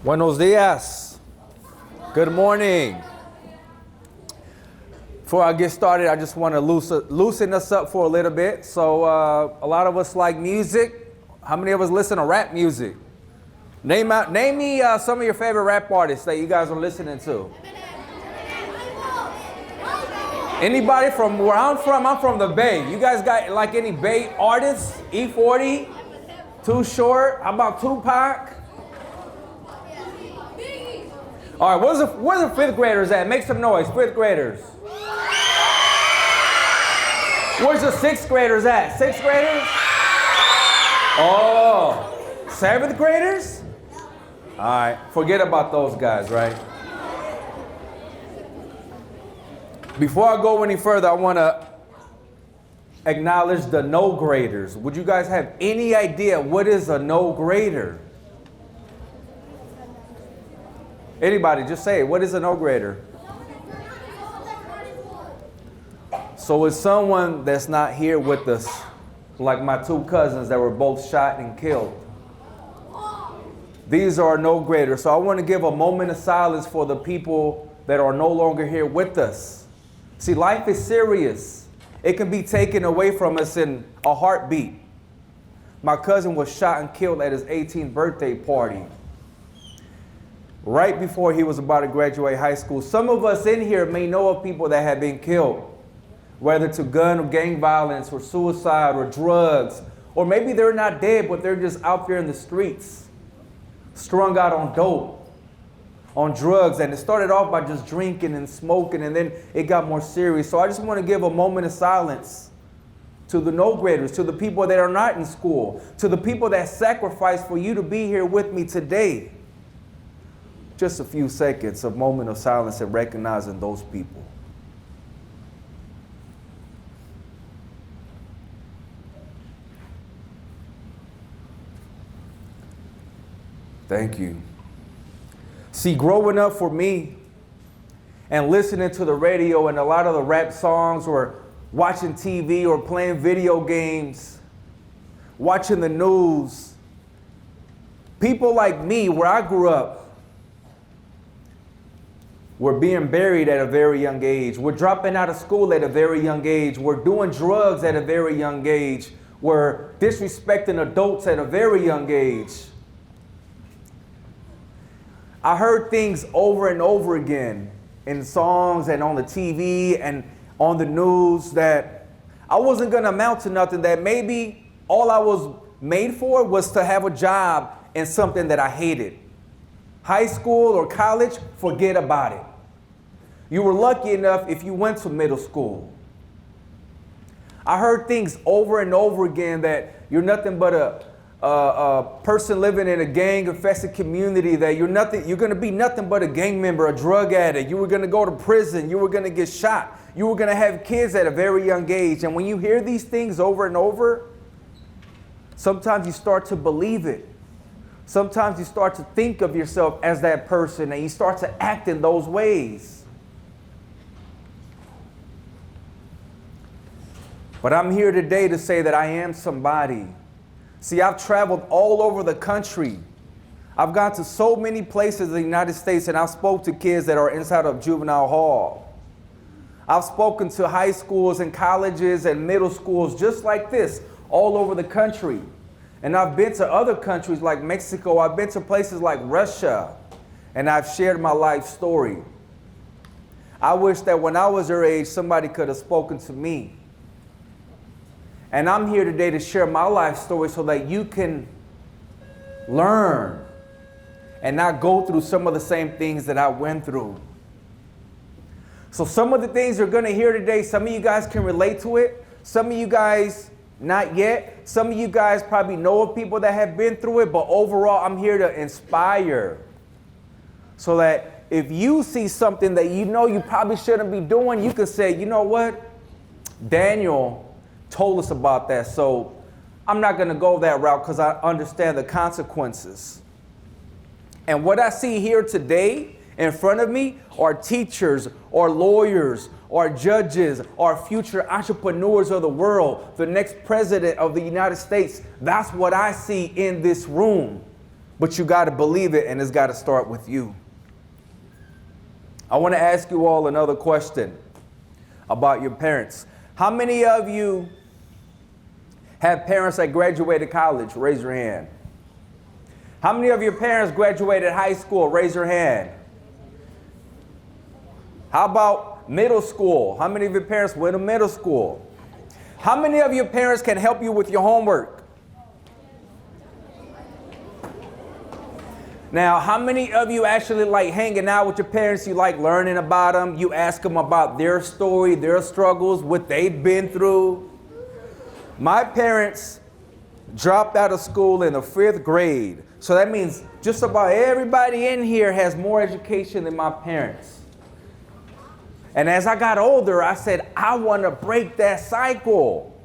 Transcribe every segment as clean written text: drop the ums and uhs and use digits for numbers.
Buenos dias. Good morning. Before I get started, I just want to loosen us up for a little bit. So a lot of us like music. How many of us listen to rap music? Name me some of your favorite rap artists that you guys are listening to. Anybody from where I'm from? I'm from the Bay. You guys got like any Bay artists? E40? Too Short? How about Tupac? All right, where's the fifth graders at? Make some noise, fifth graders. Where's the sixth graders at? Sixth graders? Oh, seventh graders? All right, forget about those guys, right? Before I go any further, I want to acknowledge the no graders. Would you guys have any idea what is a no grader? Anybody, just say it. What is a no grader? So it's someone that's not here with us, like my two cousins that were both shot and killed. These are no graders. So I want to give a moment of silence for the people that are no longer here with us. See, life is serious. It can be taken away from us in a heartbeat. My cousin was shot and killed at his 18th birthday party, right before he was about to graduate high school. Some of us in here may know of people that have been killed, whether to gun or gang violence or suicide or drugs, or maybe they're not dead, but they're just out there in the streets, strung out on dope, on drugs, and it started off by just drinking and smoking, and then it got more serious. So I just want to give a moment of silence to the no graders, to the people that are not in school, to the people that sacrificed for you to be here with me today. Just a few seconds of moment of silence and recognizing those people. Thank you. See, growing up for me and listening to the radio and a lot of the rap songs or watching TV or playing video games, watching the news, people like me, where I grew up, we're being buried at a very young age. We're dropping out of school at a very young age. We're doing drugs at a very young age. We're disrespecting adults at a very young age. I heard things over and over again in songs and on the TV and on the news that I wasn't going to amount to nothing, that maybe all I was made for was to have a job in something that I hated. High school or college, forget about it. You were lucky enough if you went to middle school. I heard things over and over again that you're nothing but a person living in a gang-infested community, that you're going to be nothing but a gang member, a drug addict. You were going to go to prison. You were going to get shot. You were going to have kids at a very young age. And when you hear these things over and over, sometimes you start to believe it. Sometimes you start to think of yourself as that person and you start to act in those ways. But I'm here today to say that I am somebody. See, I've traveled all over the country. I've gone to so many places in the United States, and I've spoke to kids that are inside of juvenile hall. I've spoken to high schools and colleges and middle schools just like this all over the country. And I've been to other countries like Mexico. I've been to places like Russia, and I've shared my life story. I wish that when I was your age, somebody could have spoken to me. And I'm here today to share my life story so that you can learn and not go through some of the same things that I went through. So some of the things you're going to hear today, some of you guys can relate to it. Some of you guys, not yet. Some of you guys probably know of people that have been through it. But overall, I'm here to inspire so that if you see something that you know you probably shouldn't be doing, you can say, you know what? Daniel told us about that, so I'm not going to go that route because I understand the consequences. And what I see here today in front of me are teachers or lawyers or judges or future entrepreneurs of the world, the next president of the United States. That's what I see in this room. But you got to believe it, and it's got to start with you. I want to ask you all another question about your parents. How many of you have parents that graduated college? Raise your hand. How many of your parents graduated high school? Raise your hand. How about middle school? How many of your parents went to middle school? How many of your parents can help you with your homework? Now, how many of you actually like hanging out with your parents? You like learning about them. You ask them about their story, their struggles, what they've been through. My parents dropped out of school in the 5th grade. So that means just about everybody in here has more education than my parents. And as I got older, I said, I want to break that cycle.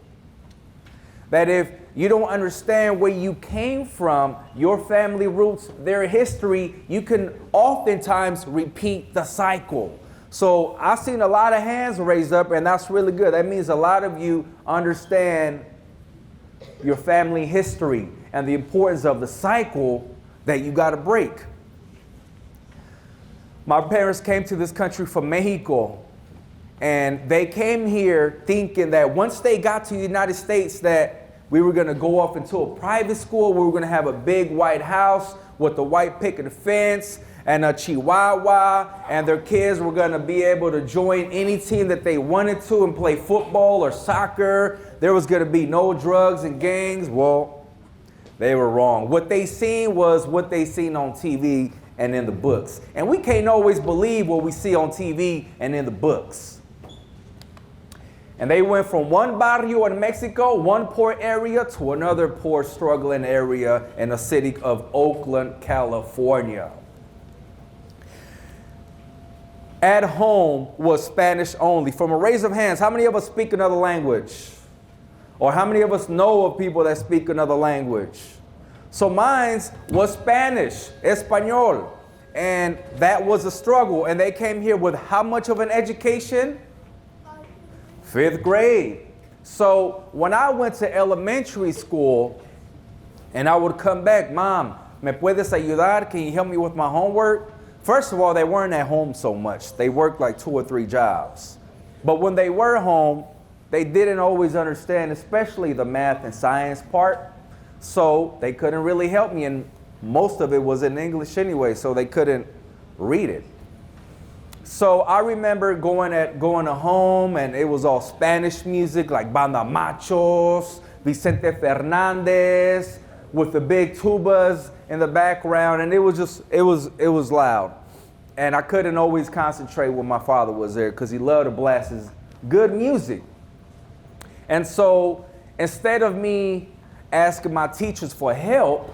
That if you don't understand where you came from, your family roots, their history, you can oftentimes repeat the cycle. So I've seen a lot of hands raised up, and that's really good. That means a lot of you understand your family history and the importance of the cycle that you got to break. My parents came to this country from Mexico, and they came here thinking that once they got to the United States that we were going to go off into a private school. We were going to have a big white house with a white picket fence and a chihuahua, and their kids were going to be able to join any team that they wanted to and play football or soccer. There was going to be no drugs and gangs. Well, they were wrong. What they seen was what they seen on TV and in the books. And we can't always believe what we see on TV and in the books. And they went from one barrio in Mexico, one poor area, to another poor, struggling area in the city of Oakland, California. At home was Spanish only. From a raise of hands, how many of us speak another language? Or how many of us know of people that speak another language? So mine was Spanish, Español. And that was a struggle. And they came here with how much of an education? 5th grade. So when I went to elementary school and I would come back, Mom, ¿me puedes ayudar? Can you help me with my homework? First of all, they weren't at home so much. They worked like 2 or 3 jobs. But when they were home, they didn't always understand, especially the math and science part. So they couldn't really help me. And most of it was in English anyway, so they couldn't read it. So I remember going to home, and it was all Spanish music like Banda Machos, Vicente Fernandez, with the big tubas in the background, and it was loud. And I couldn't always concentrate when my father was there because he loved to blast his good music. And so instead of me asking my teachers for help,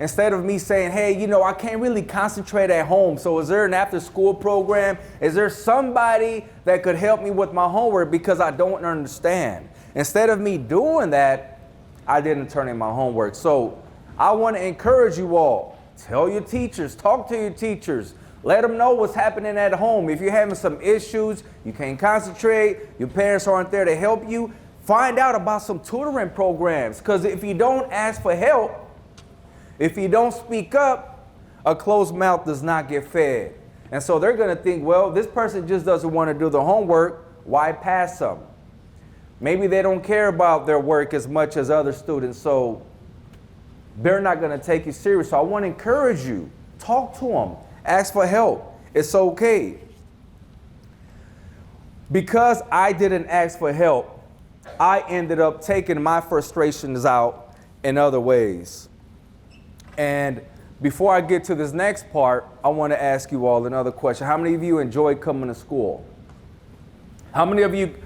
instead of me saying, hey, I can't really concentrate at home, so is there an after-school program? Is there somebody that could help me with my homework because I don't understand? Instead of me doing that, I didn't turn in my homework. So I want to encourage you all. Tell your teachers. Talk to your teachers. Let them know what's happening at home. If you're having some issues, you can't concentrate, your parents aren't there to help you, find out about some tutoring programs. Because if you don't ask for help, if you don't speak up, a closed mouth does not get fed. And so they're going to think, well, this person just doesn't want to do the homework. Why pass them? Maybe they don't care about their work as much as other students, so they're not going to take you serious. So I want to encourage you. Talk to them. Ask for help. It's okay. Because I didn't ask for help, I ended up taking my frustrations out in other ways. And before I get to this next part, I want to ask you all another question. How many of you enjoy coming to school? How many of you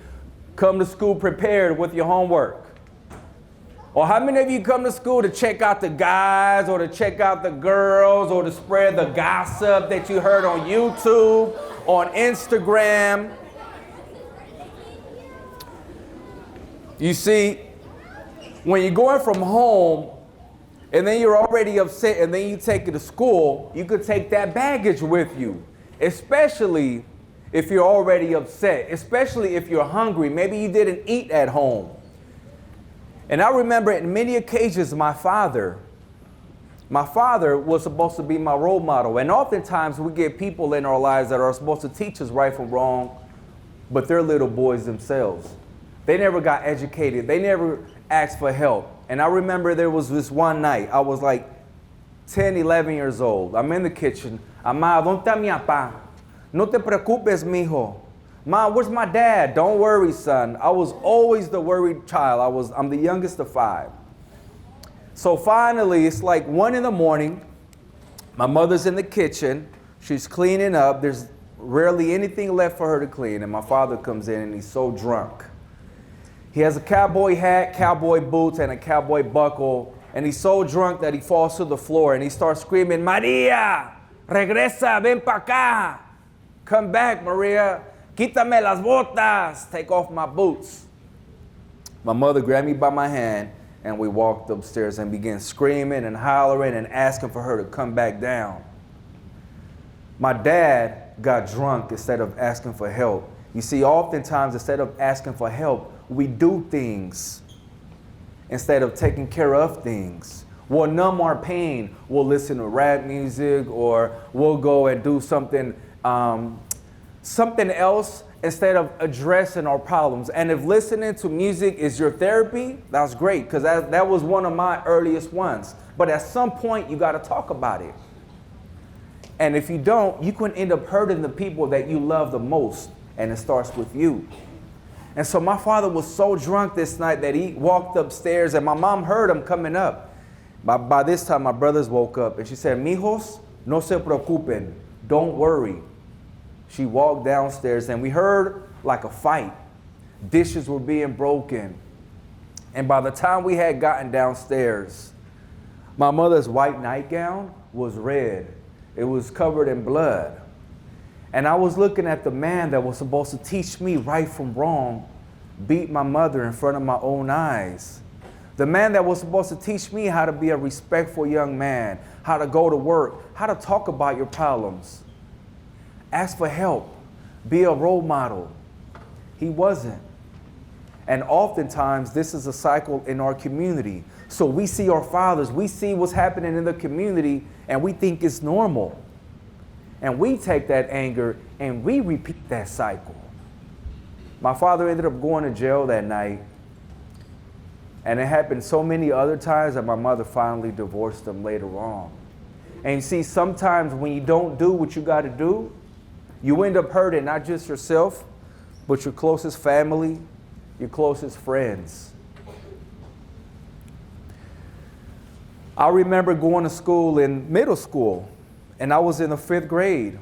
come to school prepared with your homework? Or how many of you come to school to check out the guys or to check out the girls or to spread the gossip that you heard on YouTube, on Instagram? You see, when you're going from home and then you're already upset and then you take it to school, you could take that baggage with you, especially if you're already upset, especially if you're hungry. Maybe you didn't eat at home. And I remember in many occasions my father My father was supposed to be my role model. And oftentimes we get people in our lives that are supposed to teach us right from wrong, but they're little boys themselves. They never got educated. They never asked for help. And I remember there was this one night, I was like 10, 11 years old. I'm in the kitchen. Amá, ¿dónde está mi papá? No te preocupes, mijo. Ma, where's my dad? Don't worry, son. I was always the worried child. I'm the youngest of 5. So finally, it's like 1 in the morning. My mother's in the kitchen. She's cleaning up. There's rarely anything left for her to clean. And my father comes in and he's so drunk. He has a cowboy hat, cowboy boots, and a cowboy buckle. And he's so drunk that he falls to the floor and he starts screaming, Maria, regresa, ven pa' acá. Come back, Maria. Quítame las botas. Take off my boots. My mother grabbed me by my hand and we walked upstairs and began screaming and hollering and asking for her to come back down. My dad got drunk instead of asking for help. You see, oftentimes instead of asking for help, we do things instead of taking care of things. We'll numb our pain. We'll listen to rap music, or we'll go and do something else instead of addressing our problems. And if listening to music is your therapy, that's great, because that was one of my earliest ones. But at some point, you got to talk about it. And if you don't, you can end up hurting the people that you love the most, and it starts with you. And so my father was so drunk this night that he walked upstairs, and my mom heard him coming up. By this time, my brothers woke up, and she said, Mijos, no se preocupen, don't worry. She walked downstairs, and we heard like a fight. Dishes were being broken. And by the time we had gotten downstairs, my mother's white nightgown was red. It was covered in blood. And I was looking at the man that was supposed to teach me right from wrong, beat my mother in front of my own eyes. The man that was supposed to teach me how to be a respectful young man, how to go to work, how to talk about your problems, ask for help, be a role model. He wasn't. And oftentimes, this is a cycle in our community. So we see our fathers, we see what's happening in the community, and we think it's normal. And we take that anger and we repeat that cycle. My father ended up going to jail that night. And it happened so many other times that my mother finally divorced him later on. And you see, sometimes when you don't do what you got to do, you end up hurting not just yourself, but your closest family, your closest friends. I remember going to school in middle school. And I was in the 5th grade,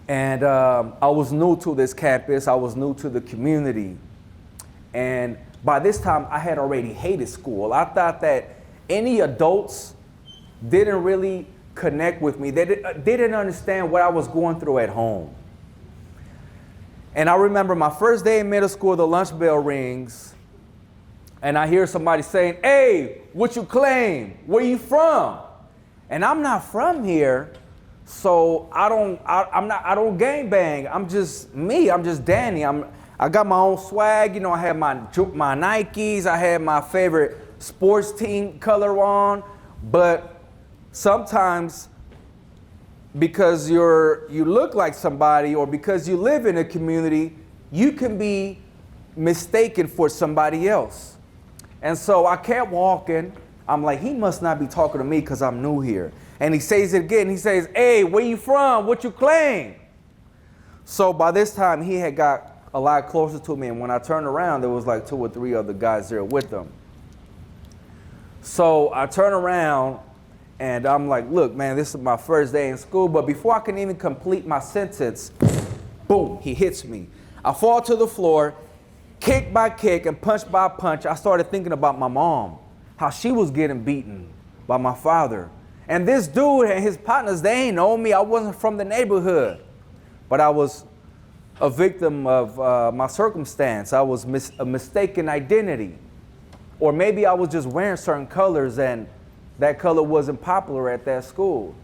and I was new to this campus. I was new to the community. And by this time, I had already hated school. I thought that any adults didn't really connect with me. They didn't understand what I was going through at home. And I remember my first day in middle school, the lunch bell rings, and I hear somebody saying, "Hey, what you claim? Where you from?" And I'm not from here, so I don't gangbang. I'm just me. I'm just Danny. I got my own swag. You know, I had my Nikes. I had my favorite sports team color on. But sometimes, because you look like somebody, or because you live in a community, you can be mistaken for somebody else. And so I kept walking. I'm like, he must not be talking to me because I'm new here. And he says it again. He says, "Hey, where you from? What you claim?" So by this time, he had got a lot closer to me. And when I turned around, there was like 2 or 3 other guys there with him. So I turn around and I'm like, "Look, man, this is my first day in school." But before I can even complete my sentence, boom, he hits me. I fall to the floor, kick by kick and punch by punch. I started thinking about my mom, how she was getting beaten by my father. And this dude and his partners, they ain't know me. I wasn't from the neighborhood. But I was a victim of my circumstance. I was a mistaken identity. Or maybe I was just wearing certain colors and that color wasn't popular at that school.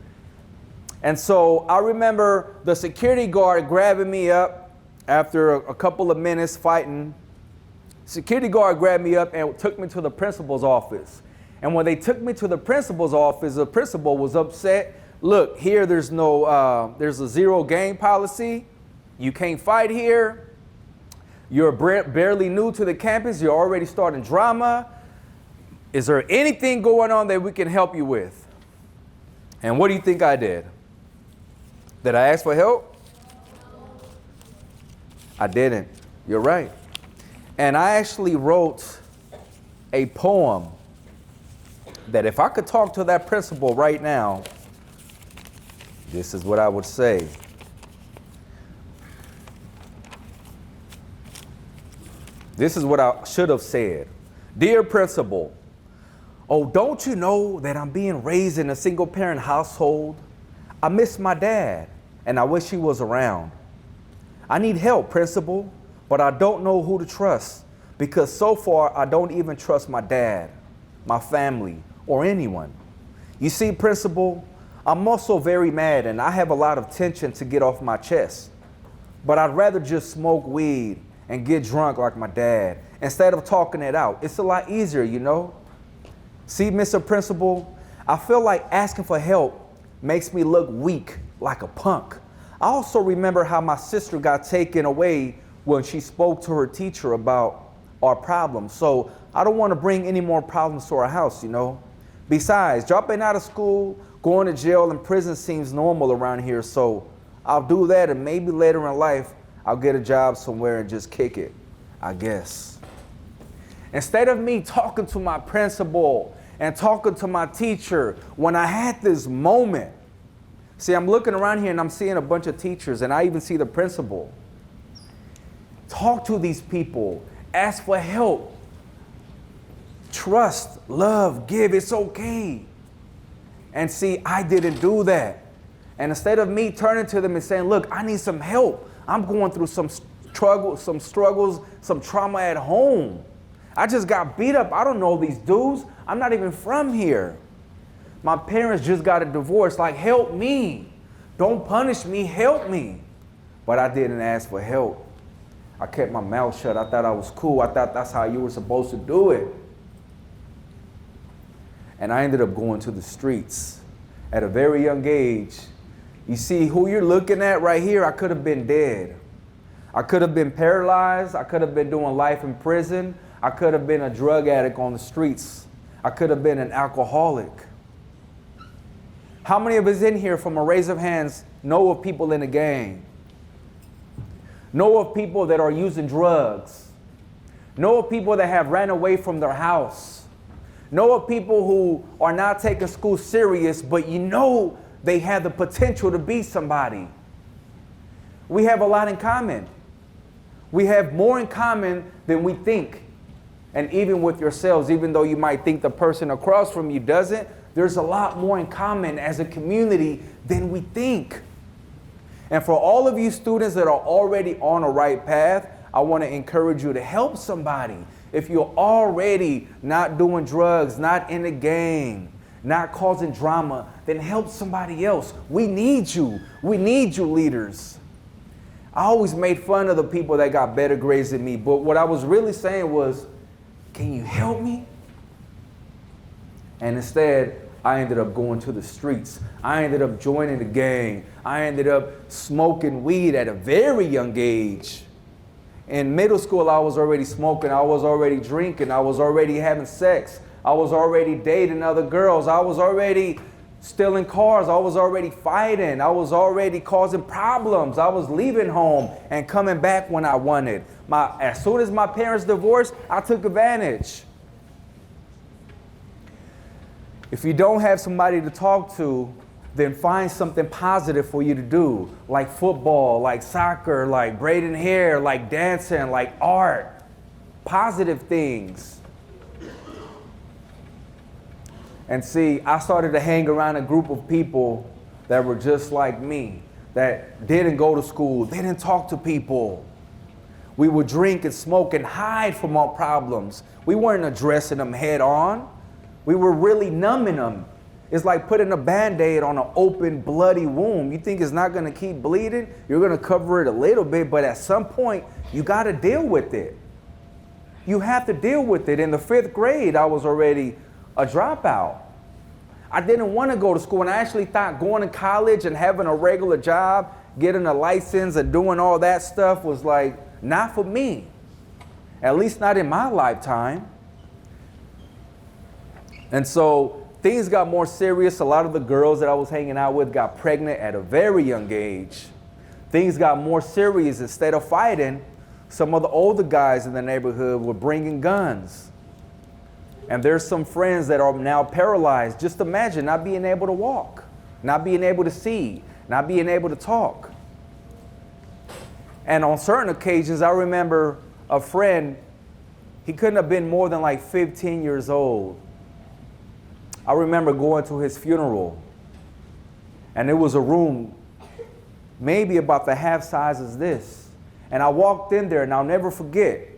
And so I remember the security guard grabbing me up after a couple of minutes fighting. Security guard grabbed me up and took me to the principal's office. And when they took me to the principal's office, the principal was upset. Look, here there's a zero game policy. You can't fight here. You're barely new to the campus. You're already starting drama. Is there anything going on that we can help you with? And what do you think I did? Did I ask for help? I didn't. You're right. And I actually wrote a poem that if I could talk to that principal right now, this is what I would say. This is what I should have said. Dear principal, oh, don't you know that I'm being raised in a single parent household? I miss my dad and I wish he was around. I need help, principal, but I don't know who to trust because so far I don't even trust my dad, my family, or anyone. You see, principal, I'm also very mad and I have a lot of tension to get off my chest. But I'd rather just smoke weed and get drunk like my dad instead of talking it out. It's a lot easier, you know? See, Mr. Principal, I feel like asking for help makes me look weak, like a punk. I also remember how my sister got taken away when she spoke to her teacher about our problems. So I don't want to bring any more problems to our house, you know? Besides, dropping out of school, going to jail and prison seems normal around here, so I'll do that and maybe later in life, I'll get a job somewhere and just kick it, I guess. Instead of me talking to my principal and talking to my teacher, when I had this moment, see, I'm looking around here and I'm seeing a bunch of teachers and I even see the principal. Talk to these people, ask for help. Trust, love, give, it's okay. And see, I didn't do that. And instead of me turning to them and saying, look, I need some help. I'm going through some struggles, some trauma at home. I just got beat up. I don't know these dudes. I'm not even from here. My parents just got a divorce. Like, help me. Don't punish me. Help me. But I didn't ask for help. I kept my mouth shut. I thought I was cool. I thought that's how you were supposed to do it. And I ended up going to the streets at a very young age. You see, who you're looking at right here, I could have been dead. I could have been paralyzed. I could have been doing life in prison. I could have been a drug addict on the streets. I could have been an alcoholic. How many of us in here, from a raise of hands, know of people in the gang? Know of people that are using drugs? Know of people that have ran away from their house? Know of people who are not taking school serious, but you know they have the potential to be somebody? We have a lot in common. We have more in common than we think. And even with yourselves, even though you might think the person across from you doesn't, there's a lot more in common as a community than we think. And for all of you students that are already on a right path, I want to encourage you to help somebody. If you're already not doing drugs, not in a gang, not causing drama, then help somebody else. We need you. We need you, leaders. I always made fun of the people that got better grades than me, but what I was really saying was, can you help me? And instead, I ended up going to the streets. I ended up joining the gang. I ended up smoking weed at a very young age. In middle school, I was already smoking. I was already drinking. I was already having sex. I was already dating other girls. I was already stealing cars. I was already fighting. I was already causing problems. I was leaving home and coming back when I wanted. As soon as my parents divorced, I took advantage. If you don't have somebody to talk to, then find something positive for you to do, like football, like soccer, like braiding hair, like dancing, like art, positive things. And see, I started to hang around a group of people that were just like me, that didn't go to school, they didn't talk to people. We would drink and smoke and hide from our problems. We weren't addressing them head on. We were really numbing them. It's like putting a Band-Aid on an open, bloody wound. You think it's not going to keep bleeding? You're going to cover it a little bit, but at some point, you got to deal with it. You have to deal with it. In the 5th grade, I was already a dropout. I didn't want to go to school, and I actually thought going to college and having a regular job, getting a license and doing all that stuff was like not for me. At least not in my lifetime. And so things got more serious. A lot of the girls that I was hanging out with got pregnant at a very young age. Things got more serious. Instead of fighting, some of the older guys in the neighborhood were bringing guns. And there's some friends that are now paralyzed. Just imagine not being able to walk, not being able to see, not being able to talk. And on certain occasions, I remember a friend, he couldn't have been more than like 15 years old. I remember going to his funeral, and it was a room maybe about the half size as this. And I walked in there, and I'll never forget.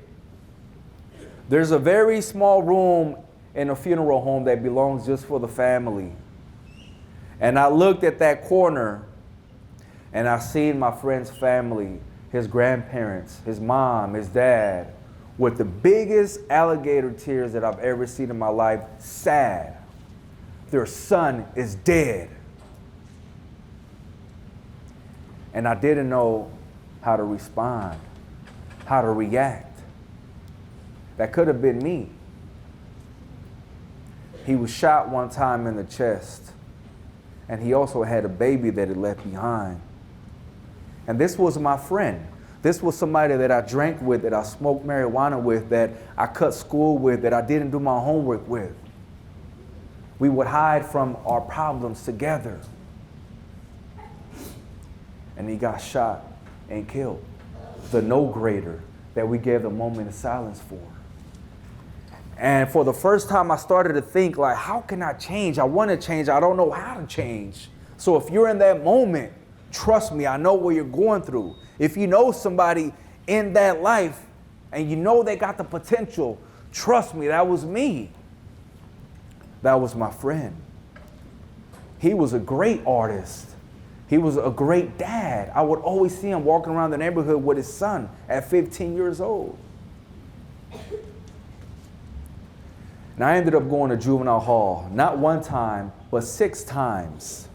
There's a very small room in a funeral home that belongs just for the family. And I looked at that corner, and I seen my friend's family, his grandparents, his mom, his dad, with the biggest alligator tears that I've ever seen in my life, sad. Their son is dead. And I didn't know how to respond, how to react. That could have been me. He was shot one time in the chest, and he also had a baby that he left behind. And this was my friend. This was somebody that I drank with, that I smoked marijuana with, that I cut school with, that I didn't do my homework with. We would hide from our problems together. And he got shot and killed. The no grader that we gave a moment of silence for. And for the first time, I started to think, like, how can I change? I want to change. I don't know how to change. So if you're in that moment, trust me, I know what you're going through. If you know somebody in that life and you know they got the potential, trust me, that was me. That was my friend. He was a great artist. He was a great dad. I would always see him walking around the neighborhood with his son at 15 years old. And I ended up going to juvenile hall, not one time, but 6 times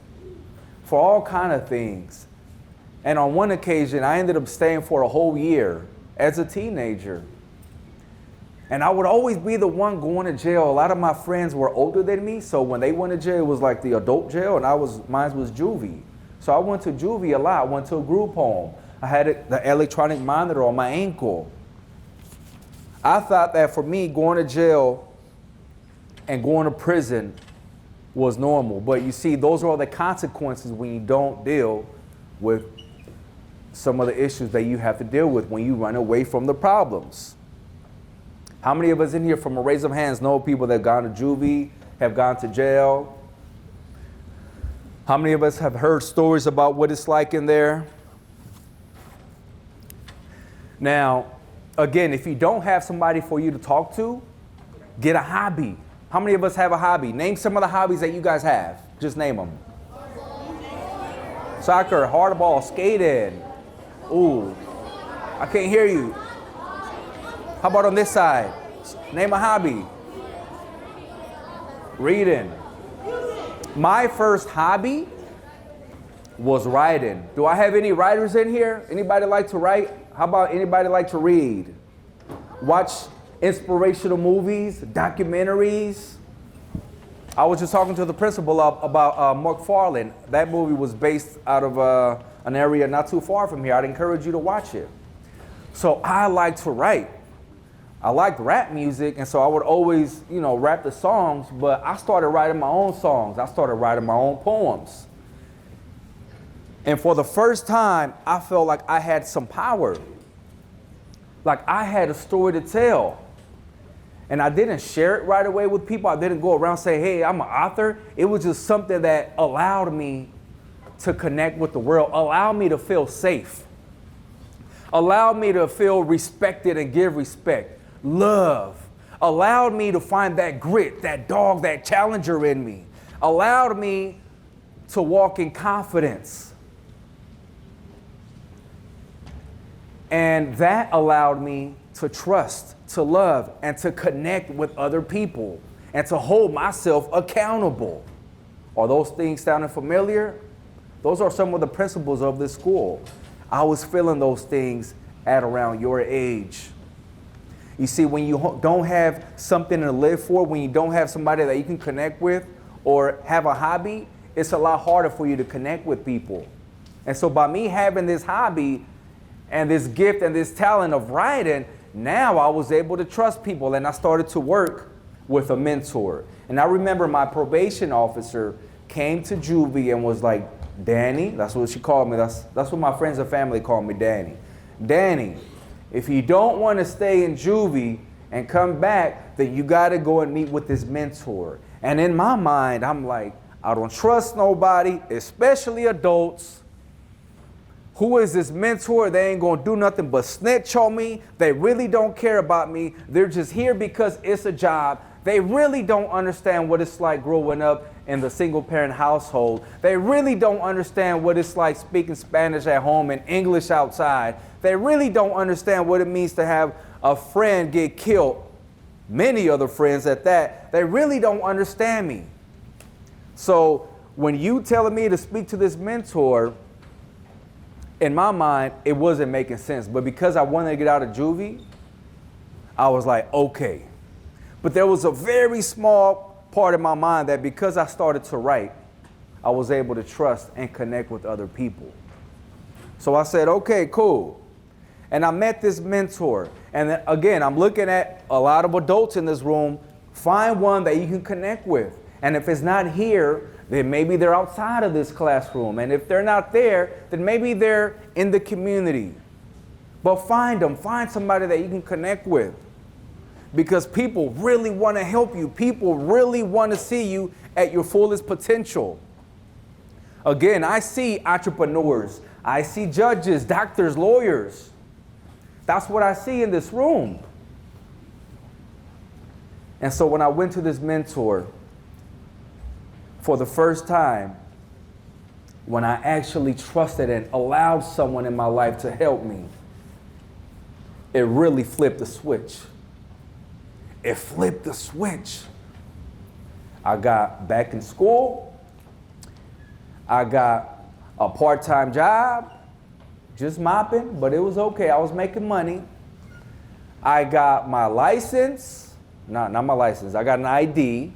for all kind of things. And on one occasion, I ended up staying for a whole year as a teenager. And I would always be the one going to jail. A lot of my friends were older than me, so when they went to jail, it was like the adult jail, and mine was juvie. So I went to juvie a lot. I went to a group home. I had the electronic monitor on my ankle. I thought that for me, going to jail and going to prison was normal. But you see, those are all the consequences when you don't deal with some of the issues that you have to deal with when you run away from the problems. How many of us in here, from a raise of hands, know people that have gone to juvie, have gone to jail? How many of us have heard stories about what it's like in there? Now, again, if you don't have somebody for you to talk to, get a hobby. How many of us have a hobby? Name some of the hobbies that you guys have. Just name them. Soccer, hardball, skating. Ooh, I can't hear you. How about on this side? Name a hobby. Reading. My first hobby was writing. Do I have any writers in here? Anybody like to write? How about anybody like to read? Watch inspirational movies, documentaries. I was just talking to the principal about McFarlane. That movie was based out of an area not too far from here. I'd encourage you to watch it. So I like to write. I liked rap music, and so I would always, rap the songs, but I started writing my own songs. I started writing my own poems. And for the first time, I felt like I had some power. Like I had a story to tell. And I didn't share it right away with people. I didn't go around saying, hey, I'm an author. It was just something that allowed me to connect with the world, allowed me to feel safe, allowed me to feel respected and give respect, love, allowed me to find that grit, that dog, that challenger in me, allowed me to walk in confidence. And that allowed me to trust, to love, and to connect with other people. and to hold myself accountable. Are those things sounding familiar? Those are some of the principles of this school. I was feeling those things at around your age. You see, when you don't have something to live for, when you don't have somebody that you can connect with or have a hobby, it's a lot harder for you to connect with people. And so by me having this hobby and this gift and this talent of writing, now I was able to trust people, and I started to work with a mentor. And I remember my probation officer came to juvie and was like, Danny, that's what she called me. That's what my friends and family call me, Danny. Danny, if you don't want to stay in juvie and come back, then you got to go and meet with this mentor. And in my mind, I'm like, I don't trust nobody, especially adults. Who is this mentor? They ain't going to do nothing but snitch on me. They really don't care about me. They're just here because it's a job. They really don't understand what it's like growing up in the single parent household. They really don't understand what it's like speaking Spanish at home and English outside. They really don't understand what it means to have a friend get killed. Many other friends at that. They really don't understand me. So when you telling me to speak to this mentor, in my mind, it wasn't making sense. But because I wanted to get out of juvie, I was like, okay. But there was a very small part of my mind that because I started to write, I was able to trust and connect with other people. So I said, okay, cool. And I met this mentor. And then, again, I'm looking at a lot of adults in this room. Find one that you can connect with. And if it's not here, then maybe they're outside of this classroom. And if they're not there, then maybe they're in the community. But find them. Find somebody that you can connect with. Because people really want to help you. People really want to see you at your fullest potential. Again, I see entrepreneurs. I see judges, doctors, lawyers. That's what I see in this room. And so when I went to this mentor, for the first time, when I actually trusted and allowed someone in my life to help me, it really flipped the switch. It flipped the switch. I got back in school. I got a part-time job, just mopping, but it was okay. I was making money. I got my license, not my license, I got an ID,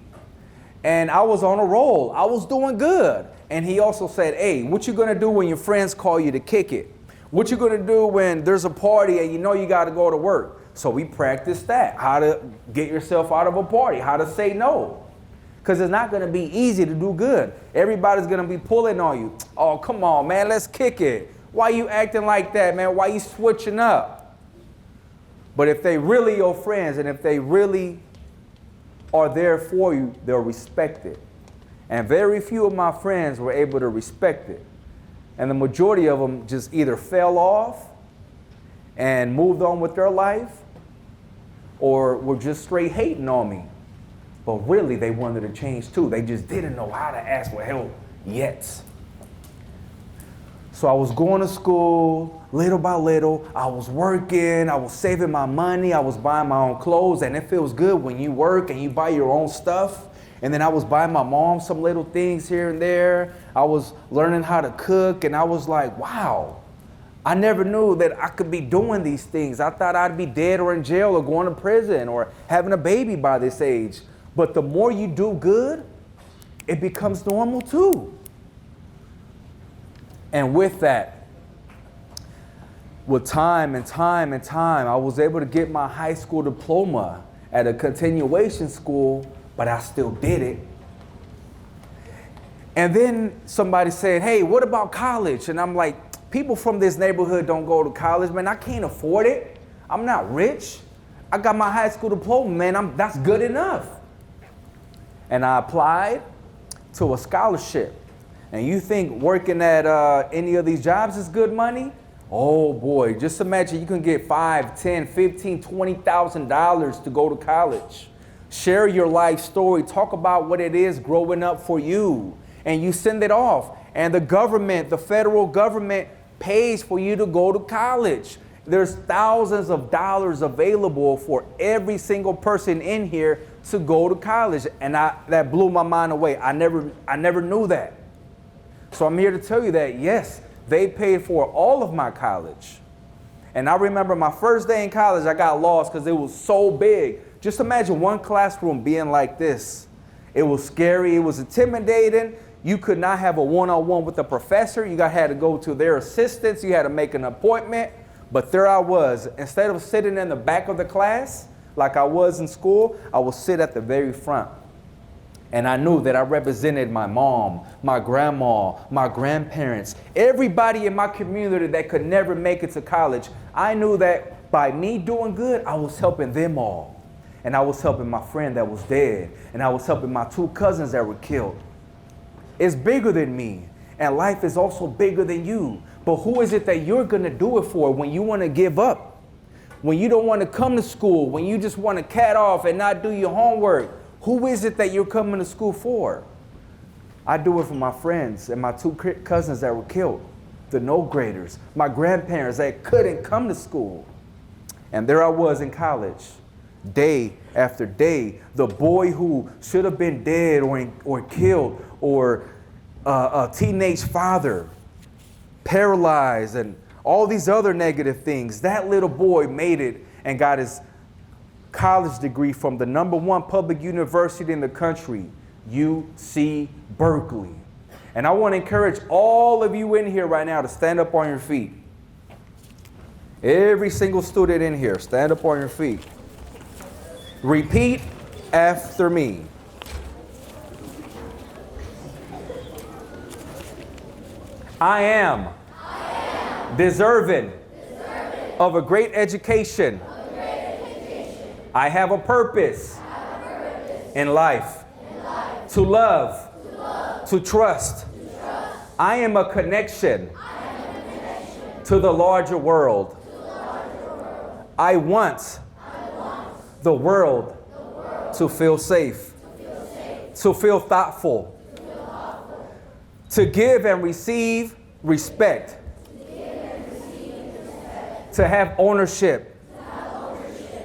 and I was on a roll. I was doing good. And he also said, hey, what you gonna do when your friends call you to kick it? What you gonna do when there's a party and you know you gotta go to work? So we practiced that, how to get yourself out of a party, how to say no. Because it's not going to be easy to do good. Everybody's going to be pulling on you. Oh, come on, man, let's kick it. Why you acting like that, man? Why you switching up? But if they really your friends and if they really are there for you, they'll respect it. And very few of my friends were able to respect it. And the majority of them just either fell off and moved on with their life, or were just straight hating on me. But really, they wanted to change too. They just didn't know how to ask for help yet. So I was going to school, little by little. I was working, I was saving my money, I was buying my own clothes, and it feels good when you work and you buy your own stuff. And then I was buying my mom some little things here and there. I was learning how to cook, and I was like, wow. I never knew that I could be doing these things. I thought I'd be dead or in jail or going to prison or having a baby by this age. But the more you do good, it becomes normal too. And with that, with time and time and time, I was able to get my high school diploma at a continuation school, but I still did it. And then somebody said, hey, what about college? And I'm like, people from this neighborhood don't go to college, man. I can't afford it. I'm not rich. I got my high school diploma, man. That's good enough. And I applied to a scholarship. And you think working at any of these jobs is good money? Oh boy, just imagine you can get $5, $10, $15, $20,000 to go to college. Share your life story. Talk about what it is growing up for you. And you send it off. And the government, the federal government, pays for you to go to college. There's thousands of dollars available for every single person in here to go to college, and that blew my mind away. I never knew that. So I'm here to tell you that, yes, they paid for all of my college. And I remember my first day in college, I got lost because it was so big. Just imagine one classroom being like this. It was scary. It was intimidating. You could not have a one-on-one with the professor. You had to go to their assistants. You had to make an appointment. But there I was. Instead of sitting in the back of the class like I was in school, I would sit at the very front. And I knew that I represented my mom, my grandma, my grandparents, everybody in my community that could never make it to college. I knew that by me doing good, I was helping them all. And I was helping my friend that was dead. And I was helping my 2 cousins that were killed. It's bigger than me. And life is also bigger than you. But who is it that you're going to do it for when you want to give up? When you don't want to come to school? When you just want to cat off and not do your homework? Who is it that you're coming to school for? I do it for my friends and my 2 cousins that were killed, the no graders, my grandparents that couldn't come to school. And there I was in college, day after day, the boy who should have been dead or killed, or a teenage father, paralyzed, and all these other negative things. That little boy made it and got his college degree from the #1 public university in the country, UC Berkeley. And I want to encourage all of you in here right now to stand up on your feet. Every single student in here, stand up on your feet. Repeat after me. I am deserving of a great education. I have a purpose in life to love, to trust. I am a connection to the larger world. I want the world to feel safe, to feel thoughtful, to give and receive respect, to have ownership,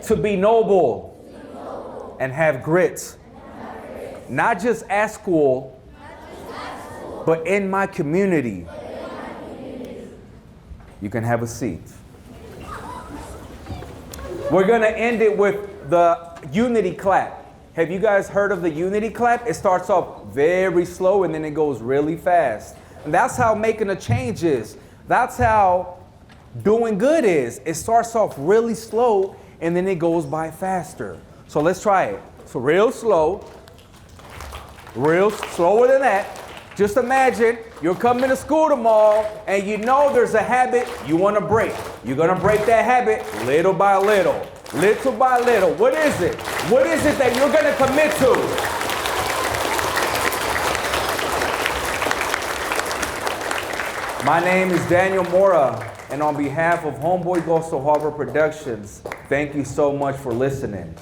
to be noble and have grit, not just at school, but in my community. You can have a seat. We're going to end it with the unity clap. Have you guys heard of the unity clap? It starts off very slow and then it goes really fast. And that's how making a change is. That's how doing good is. It starts off really slow and then it goes by faster. So let's try it. So real slower than that. Just imagine you're coming to school tomorrow and you know there's a habit you want to break. You're going to break that habit little by little. Little by little. What is it? What is it that you're going to commit to? My name is Daniel Mora, and on behalf of Homeboy Goes to Harvard Productions, thank you so much for listening.